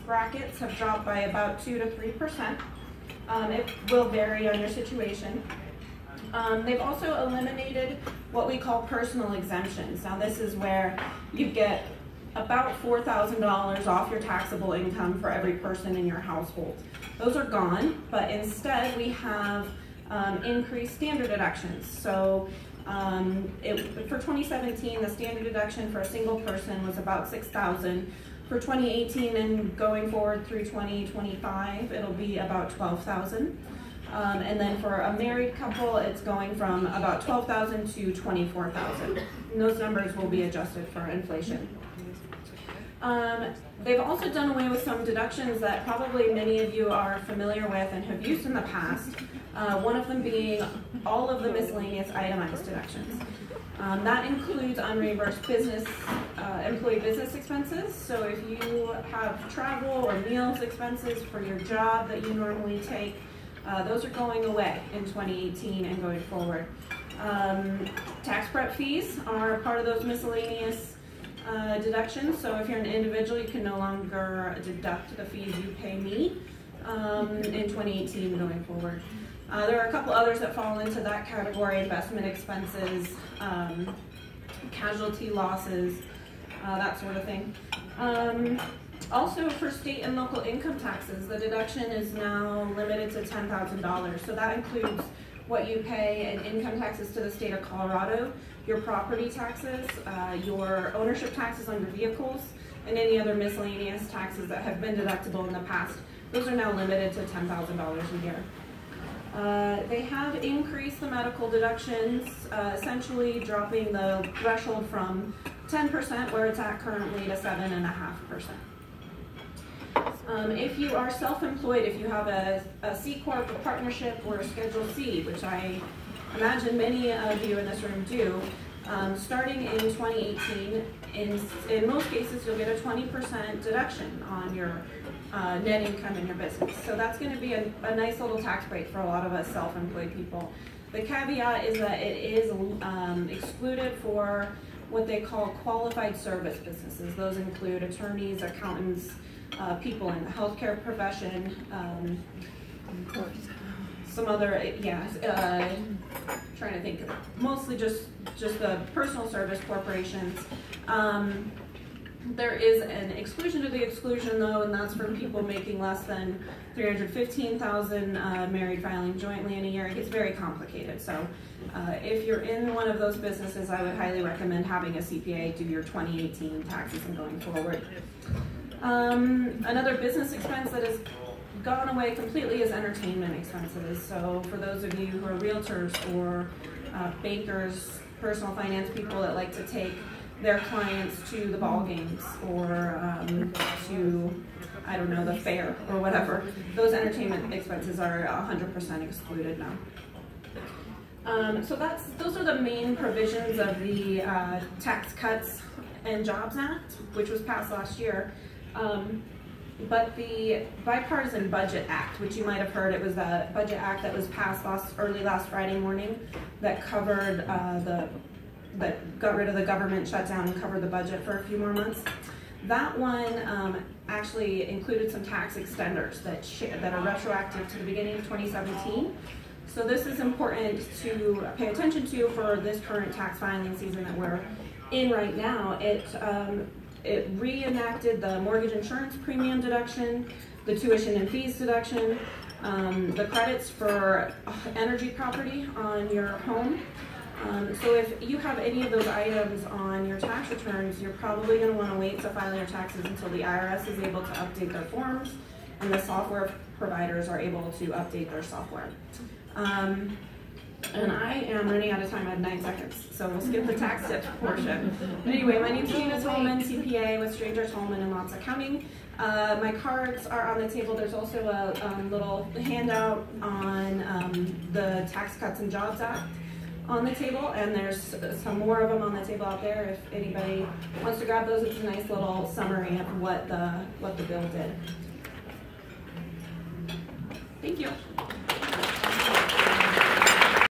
brackets have dropped by about 2 to 3%. It will vary on your situation. They've also eliminated what we call personal exemptions. Now this is where you get about $4,000 off your taxable income for every person in your household. Those are gone, but instead we have increased standard deductions. So for 2017, the standard deduction for a single person was about $6,000. For 2018 and going forward through 2025, it'll be about $12,000. And then for a married couple, it's going from about $12,000 to $24,000. And those numbers will be adjusted for inflation. They've also done away with some deductions that probably many of you are familiar with and have used in the past. One of them being all of the miscellaneous itemized deductions. That includes unreimbursed employee business expenses. So if you have travel or meals expenses for your job that you normally take, those are going away in 2018 and going forward. Tax prep fees are part of those miscellaneous deductions. So if you're an individual, you can no longer deduct the fees you pay me in 2018 going forward. There are a couple others that fall into that category: investment expenses, casualty losses, that sort of thing. Also, for state and local income taxes, the deduction is now limited to $10,000. So that includes what you pay in income taxes to the state of Colorado, your property taxes, your ownership taxes on your vehicles, and any other miscellaneous taxes that have been deductible in the past. Those are now limited to $10,000 a year. They have increased the medical deductions, essentially dropping the threshold from 10%, where it's at currently, to 7.5%. If you are self-employed, if you have a C Corp, a partnership, or a Schedule C, which I imagine many of you in this room do, starting in 2018, in most cases you'll get a 20% deduction on your net income in your business. So that's going to be a nice little tax break for a lot of us self-employed people. The caveat is that it is excluded for what they call qualified service businesses. Those include attorneys, accountants, people in the healthcare profession, some other, trying to think, mostly just the personal service corporations. There is an exclusion to the exclusion though, and that's for people making less than $315,000 married filing jointly in a year. It gets very complicated. So if you're in one of those businesses, I would highly recommend having a CPA do your 2018 taxes and going forward. Another business expense that has gone away completely is entertainment expenses. So for those of you who are realtors or bankers, personal finance people that like to take their clients to the ball games or to, I don't know, the fair or whatever, those entertainment expenses are 100% excluded now. So those are the main provisions of the Tax Cuts and Jobs Act, which was passed last year. But the Bipartisan Budget Act, which you might have heard, it was the Budget Act that was passed early last Friday morning that covered that got rid of the government shutdown and covered the budget for a few more months. That one actually included some tax extenders that are retroactive to the beginning of 2017. So this is important to pay attention to for this current tax filing season that we're in right now. It reenacted the mortgage insurance premium deduction, the tuition and fees deduction, the credits for energy property on your home. So if you have any of those items on your tax returns, you're probably going to want to wait to file your taxes until the IRS is able to update their forms and the software providers are able to update their software. And I am running out of time. I have 9 seconds, so we'll skip the tax tips portion. But anyway, my name's Gina, CPA with Strangers Holman and Lots Accounting. My cards are on the table. There's also a little handout on the Tax Cuts and Jobs Act on the table, and there's some more of them on the table out there if anybody wants to grab those. It's a nice little summary of what the bill did. Thank you.